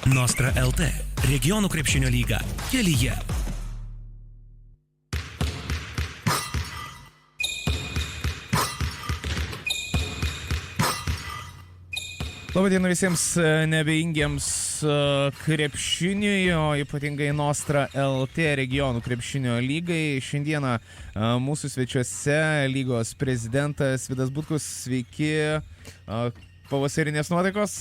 Nostra LT. Regionų krepšinio lyga. Kelyje. Labadiena visiems nebeingiams krepšiniui, o ypatingai Nostra LT regionų krepšinio lygai. Šiandieną mūsų svečiuose lygos prezidentas Vidas Butkus. Sveiki, pavasarinės nuotaikos.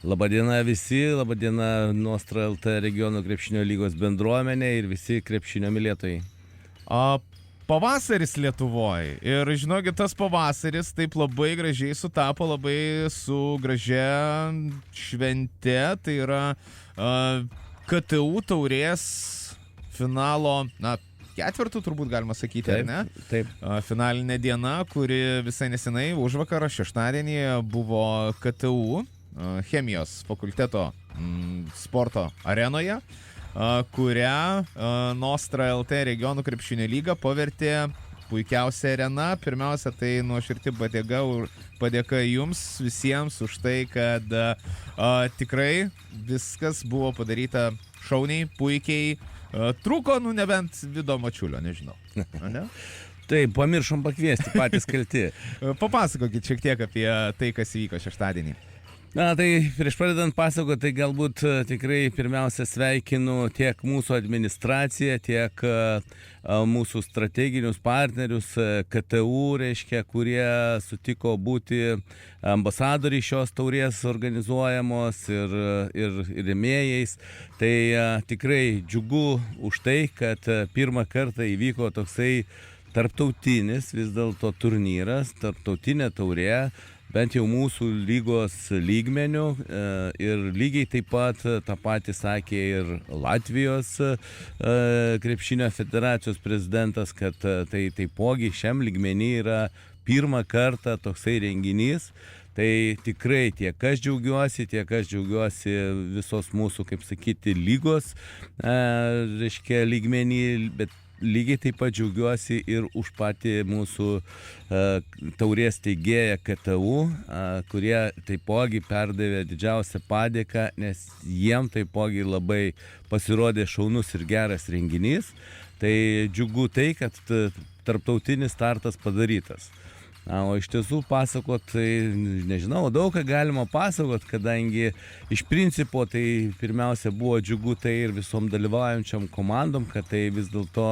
Labadiena visi, labadiena Nostra LT regionų krepšinio lygos bendruomenė ir visi krepšinio mylėtojai. Pavasaris Lietuvoje ir žinokit, tas pavasaris taip labai gražiai sutapo, labai su gražia švente, tai yra KTU taurės finalo, ketvirtų turbūt galima sakyti, taip, ar ne? Taip. Finalinė diena, kuri visai nesenai užvakarą šeštadienį buvo KTU chemijos fakulteto sporto arenoje, kurią Nostra LT regionų krepšinio lyga pavertė puikiausia arena. Pirmiausia, tai nuoširti padėka jums visiems už tai, kad tikrai viskas buvo padaryta šauniai, puikiai. Trūko, nebent Vido Mačiulio, nežinau. Ne? Taip, pamiršom pakviesti, patys kalti. Papasakokit šiek tiek apie tai, kas įvyko šeštadienį. Tai prieš pradedant pasakoti, tai galbūt tikrai pirmiausia sveikinu tiek mūsų administraciją, tiek mūsų strateginius partnerius KTU, kurie sutiko būti ambasadoriai šios taurės organizuojamos ir rėmėjais. Tai tikrai džiugu už tai, kad pirmą kartą įvyko toksai tarptautinis vis dėlto turnyras, tarptautinė taurė, bent jau mūsų lygos lygmenių, ir lygiai taip pat tą patį sakė ir Latvijos krepšinio federacijos prezidentas, kad tai taipogi šiam lygmenį yra pirmą kartą toksai renginys. Tai tikrai tiek aš džiaugiuosi visos mūsų, kaip sakyti, lygos lygmenį, bet lygiai taip pat džiaugiuosi ir už patį mūsų taurės teigėją KTU, kurie taipogi perdavė didžiausią padėką, nes jiem taipogi labai pasirodė šaunus ir geras renginys. Tai džiugu tai, kad tarptautinis startas padarytas. O iš tiesų pasakot, tai nežinau, daug ką galima pasakot, kadangi iš principo tai pirmiausia buvo džiugu tai ir visom dalyvaujančiam komandom, kad tai vis dėlto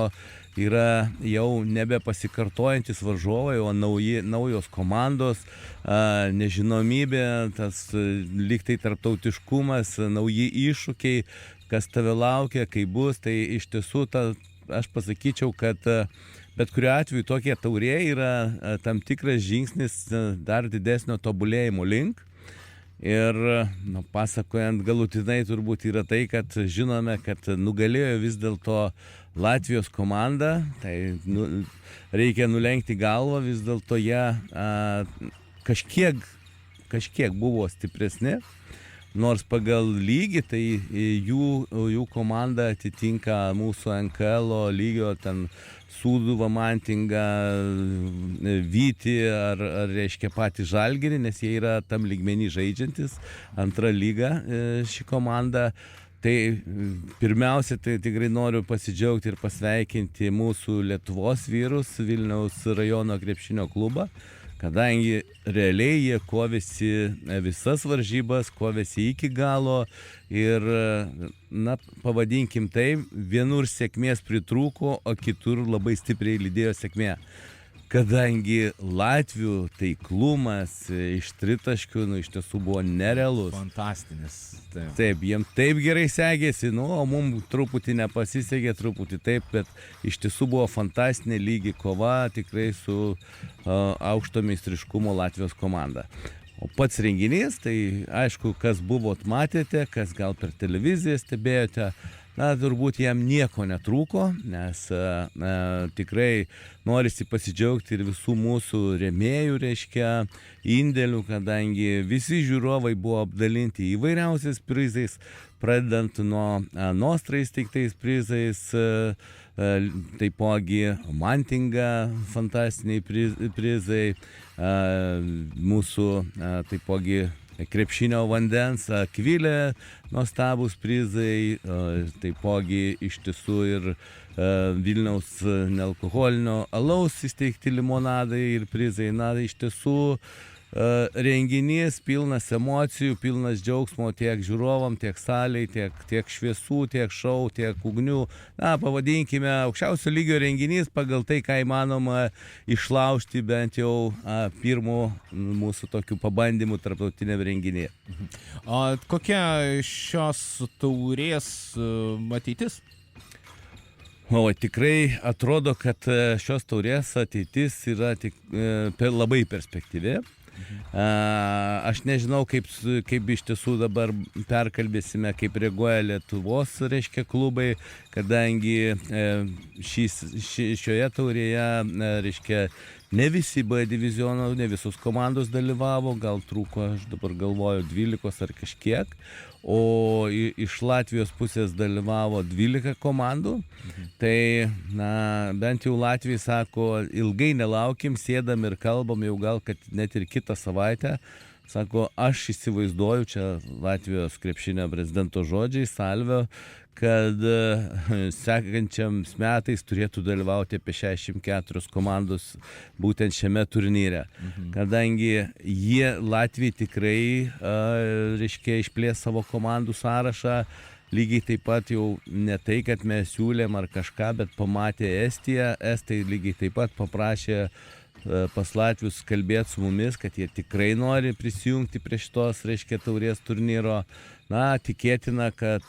yra jau nebe pasikartojantis varžovai, o naujos komandos, nežinomybė, tas lyg tai tarptautiškumas, nauji iššūkiai, kas tave laukia, kaip bus, tai iš tiesų aš pasakyčiau, kad bet kuriuo atveju tokie taurė yra tam tikras žingsnis dar didesnio tobulėjimo link. Ir pasakojant galutinai turbūt yra tai, kad žinome, kad nugalėjo vis dėlto Latvijos komanda. Tai reikia nulenkti galvą, vis dėlto jie kažkiek buvo stipresni. Nors pagal lygį, tai jų komanda atitinka mūsų NKL lygio ten Sūduvą, Mantingą, Vytį ar patį Žalgirį, nes jie yra tam lygmenį žaidžiantis, antra lyga ši komanda. Tai pirmiausia, tai tikrai noriu pasidžiaugti ir pasveikinti mūsų Lietuvos vyrus, Vilniaus rajono krepšinio klubą, kadangi realiai jie kovėsi visas varžybas, kovėsi iki galo ir, pavadinkim tai, vienur sėkmės pritrūko, o kitur labai stipriai lydėjo sėkmė. Kadangi Latvių taiklumas iš tritaškių iš tiesų buvo nerealus. Fantastinis. Taip, jiems taip gerai segėsi, o mums truputį nepasisekė, truputį taip, bet iš tiesų buvo fantastinė lygi kova tikrai su aukšto meistriškumo Latvijos komanda. O pats renginys, tai aišku, kas buvot matėte, kas gal per televiziją stebėjote, turbūt jam nieko netrūko, nes tikrai norisi pasidžiaugti ir visų mūsų rėmėjų, indėlių, kadangi visi žiūrovai buvo apdalinti įvairiausiais prizais, pradedant nuo Nostra įsteigtais prizais, taipogi Mantinga fantastiniai prizai, mūsų taipogi krepšinio vandens, Akvilė, nuostabus prizai, taipogi iš tiesų ir Vilniaus nealkoholinio alaus įsteigti limonadai ir prizai. Na, iš tiesų renginys pilnas emocijų, pilnas džiaugsmo tiek žiūrovam, tiek saliai, tiek šviesų, tiek šou, tiek ugnių. Na, pavadinkime, aukščiausio lygio renginys pagal tai, ką įmanoma išlaužti bent jau pirmų mūsų tokių pabandymų tarptautiniam renginėje. O kokia šios taurės ateitis? O tikrai atrodo, kad šios taurės ateitis yra labai perspektyvi. Aš nežinau, kaip iš tiesų dabar perkalbėsime, kaip reaguoja Lietuvos, reiškia, klubai, kadangi šioje taurėje, reiškia, ne visi B diviziono, ne visos komandos dalyvavo, gal trūko, aš dabar galvoju, 12 ar kažkiek, o iš Latvijos pusės dalyvavo 12 komandų. Tai, na, bent jau Latvijai sako, ilgai nelaukim, sėdam ir kalbam jau gal, kad net ir kitą savaitę. Sako, aš įsivaizduoju, čia Latvijos krepšinio prezidento žodžiai, Salvio, kad sekančiam metais turėtų dalyvauti apie 64 komandos būtent šiame turnyre. Kadangi Latvijai tikrai, reiškia, išplės savo komandų sąrašą, lygiai taip pat jau ne tai, kad mes siūlėm ar kažką, bet pamatė Estiją, Estai lygiai taip pat paprašė pas Latvius kalbėti su mumis, kad jie tikrai nori prisijungti prie šitos, reiškia, taurės turnyro. Na, tikėtina, kad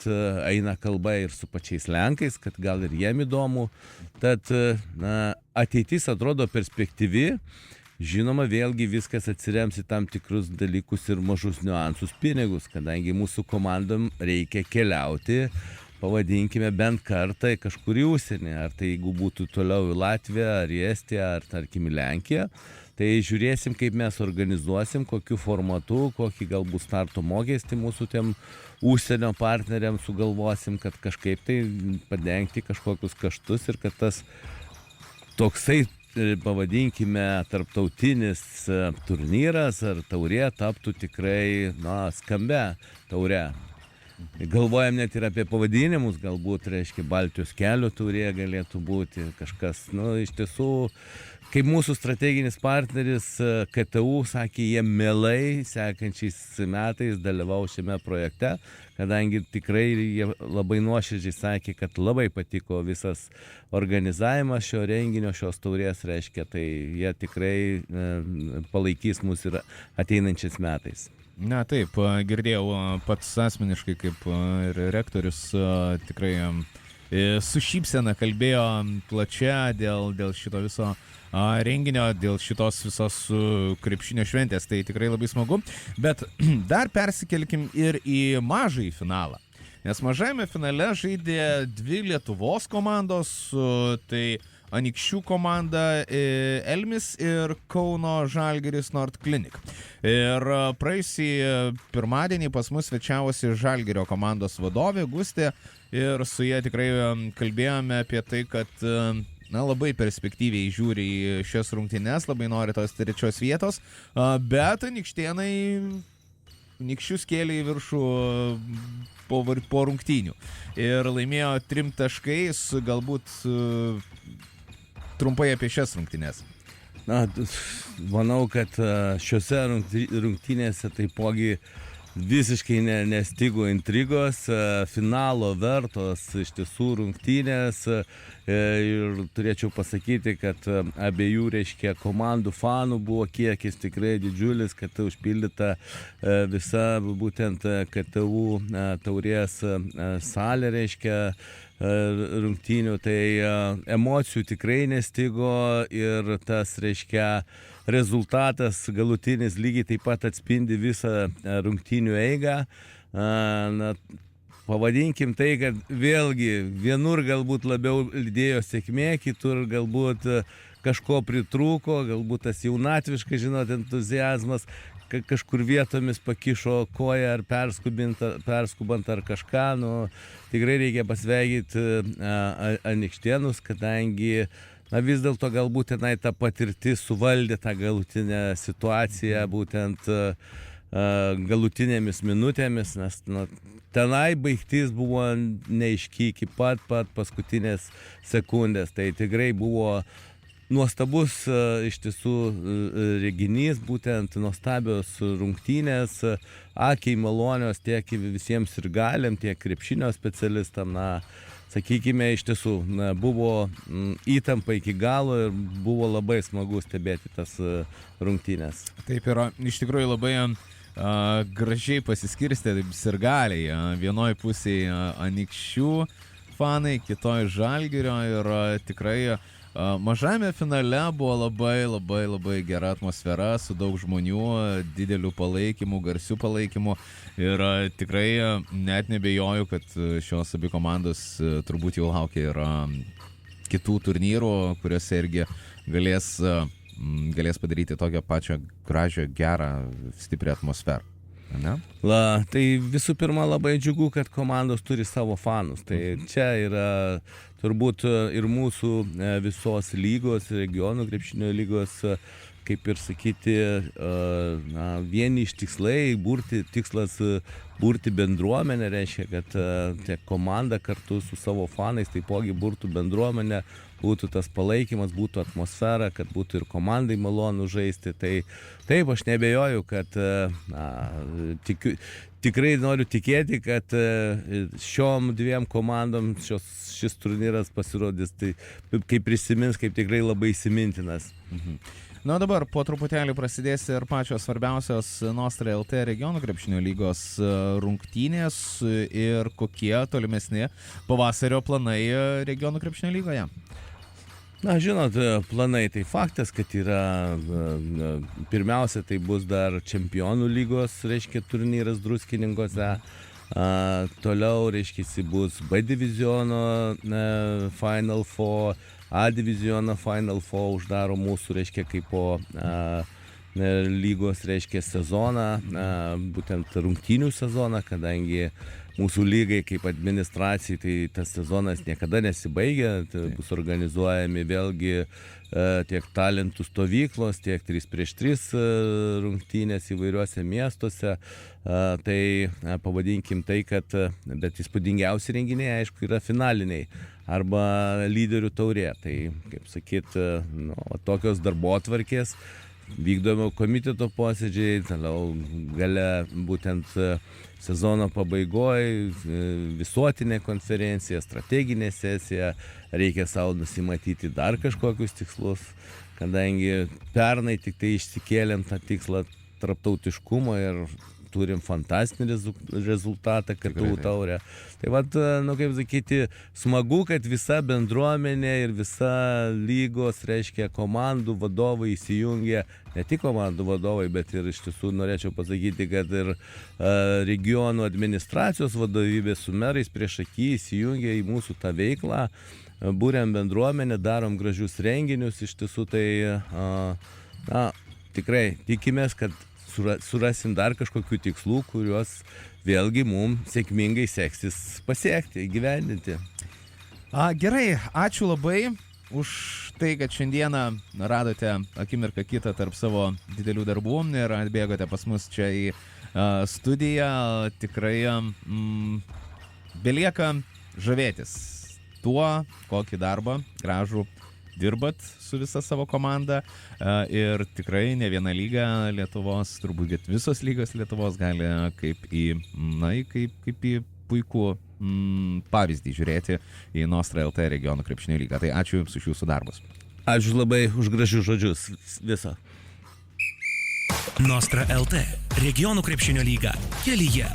eina kalba ir su pačiais Lenkais, kad gal ir jiem įdomu. Tad, na, ateitis atrodo perspektyvi. Žinoma, vėlgi viskas atsirems į tam tikrus dalykus ir mažus niuansus pinigus, kadangi mūsų komandom reikia keliauti, pavadinkime, bent kartą kažkur į užsienį. Ar tai jeigu būtų toliau į Latviją, ar į Estiją, ar tarkim į Lenkiją. Tai žiūrėsim, kaip mes organizuosim, kokiu formatu, kokį galbūt starto mokestį mūsų tiem užsienio partneriams sugalvosim, kad kažkaip tai padengti kažkokius kaštus ir kad tas toksai, pavadinkime, tarptautinis turnyras ar taurė taptų tikrai, na, skambia taurė. Galvojam net ir apie pavadinimus, galbūt, reiškia, Baltijos kelio taurė galėtų būti kažkas, nu, iš tiesų, kaip mūsų strateginis partneris KTU sakė, jie mielai sekančiais metais dalyvaus šiame projekte, kadangi tikrai jie labai nuoširdžiai sakė, kad labai patiko visas organizavimas šio renginio, šios taurės, reiškia, tai jie tikrai palaikys mus ir ateinančiais metais. Na taip, girdėjau pats asmeniškai, kaip ir rektorius tikrai su šypsena kalbėjo plačia dėl šito viso renginio, dėl šitos visos krepšinio šventės, tai tikrai labai smagu. Bet dar persikelkim ir į mažąjį finalą, nes mažajame finale žaidė dvi Lietuvos komandos, tai Anykščių komanda Elmis ir Kauno Žalgiris Nord Clinic. Ir praėjusį pirmadienį pas mus svečiavosi Žalgirio komandos vadovė Gustė ir su jie tikrai kalbėjome apie tai, kad na, labai perspektyviai žiūri į šias rungtynes, labai nori tos trečios vietos, bet anykštėnai Anykščius kėlė į viršų po rungtynių ir laimėjo 3 taškais, galbūt trumpai apie šias rungtynes. Na, manau, kad šiuose rungtynėse taipogi visiškai nestigo intrigos, finalo vertos iš tiesų rungtynės ir turėčiau pasakyti, kad abiejų, reiškia, komandų fanų buvo kiekis tikrai didžiulis, kad užpildyta visa būtent KTU taurės salė, reiškia, rungtynių, tai emocijų tikrai nestigo ir tas, reiškia, rezultatas galutinis lygiai taip pat atspindi visą rungtynių eigą. Na, pavadinkim tai, kad vėlgi vienur galbūt labiau lydėjo sėkmė, kitur galbūt kažko pritrūko, galbūt tas jaunatviškas, žinot, entuziazmas kažkur vietomis pakišo koją ar perskubant ar kažką. Nu, tikrai reikia pasveikinti anykštėnus, kadangi vis dėlto galbūt tenai ta patirtis suvaldė tą galutinę situaciją, būtent galutinėmis minutėmis, nes tenai baigtis buvo neaiški iki pat paskutinės sekundės. Tai tikrai buvo nuostabus iš tiesų reginys, būtent nuostabios rungtynės, akiai malonios tiek visiems sirgaliam, tiek krepšinio specialistam. Sakykime, iš tiesų buvo įtampa iki galo ir buvo labai smagu stebėti tas rungtynės. Taip yra, iš tikrųjų labai gražiai pasiskirstė sirgaliai. Vienoj pusėje Anykščių fanai, kitoj Žalgirio ir tikrai mažame finale buvo labai gera atmosfera su daug žmonių, dideliu palaikymu, garsiu palaikymu ir tikrai net nebejoju, kad šios abi komandos turbūt jau laukia ir kitų turnyrų, kuriuose irgi galės padaryti tokią pačią gražią, gerą, stiprią atmosferą. Ne? Tai visų pirma labai džiugu, kad komandos turi savo fanus. Tai čia yra turbūt ir mūsų visos lygos, regionų krepšinio lygos, kaip ir sakyti, vieni iš tikslas burti bendruomenę, reiškia, kad komanda kartu su savo fanais taipogi burtų bendruomenę, būtų tas palaikymas, būtų atmosfera, kad būtų ir komandai malonu žaisti. Tai taip, aš nebejoju, kad tikrai noriu tikėti, kad šiom dviem komandom šis turnyras pasirodys, tai kaip prisimins, kaip tikrai labai įsimintinas. Na, dabar po truputėlį prasidės ir pačios svarbiausios Nostra LT regionų krepšinio lygos rungtynės ir kokie tolimesni pavasario planai regionų krepšinio lygoje. Na, žinot, planai tai faktas, kad yra, pirmiausia, tai bus dar čempionų lygos, reiškia, turnyras Druskininkuose. Toliau, reiškia, bus B diviziono Final Four, A diviziono Final Four uždaro mūsų, reiškia, kaip po lygos, reiškia, sezoną, būtent rungtynių sezoną, kadangi mūsų lygai kaip administracijai, tai tas sezonas niekada nesibaigia, bus organizuojami vėlgi tiek talentų stovyklos, tiek 3x3 rungtynės įvairiuose miestuose. Tai pavadinkim tai, kad bet įspūdingiausi renginiai, aišku, yra finaliniai arba lyderių taurė. Tai, kaip sakyt, tokios darbotvarkės, vykdomo komiteto posėdžiai, toliau gale būtent sezono pabaigoje visuotinė konferencija, strateginė sesija, reikia savo nusimatyti dar kažkokius tikslus, kadangi pernai tik tai išsikėlėm tą tikslą tarptautiškumo ir turim fantastinį rezultatą, KTU taurę. Tai vat, kaip sakyti, smagu, kad visa bendruomenė ir visa lygos, reiškia, komandų vadovai įsijungia, ne tik komandų vadovai, bet ir iš tiesų norėčiau pasakyti, kad ir regionų administracijos vadovybė su merais prieš akį įsijungia į mūsų tą veiklą, būriam bendruomenę, darom gražius renginius, iš tiesų tai tikrai tikimės, kad surasim dar kažkokių tikslų, kuriuos vėlgi mums sėkmingai seksis pasiekti, įgyvendinti. Gerai, ačiū labai už tai, kad šiandieną radote akimirką kitą tarp savo didelių darbų ir atbėgote pas mus čia į studiją. Tikrai belieka žavėtis tuo, kokį darbą gražų dirbat su visa savo komanda ir tikrai ne viena lyga Lietuvos, turbūt visos lygos Lietuvos gali kaip į puikų pavyzdį žiūrėti į Nostra LT regionų krepšinio lygą. Tai ačiū Jums už Jūsų darbus. Ačiū labai už gražius žodžius. Viso. Nostra LT regionų krepšinio lyga kelyje.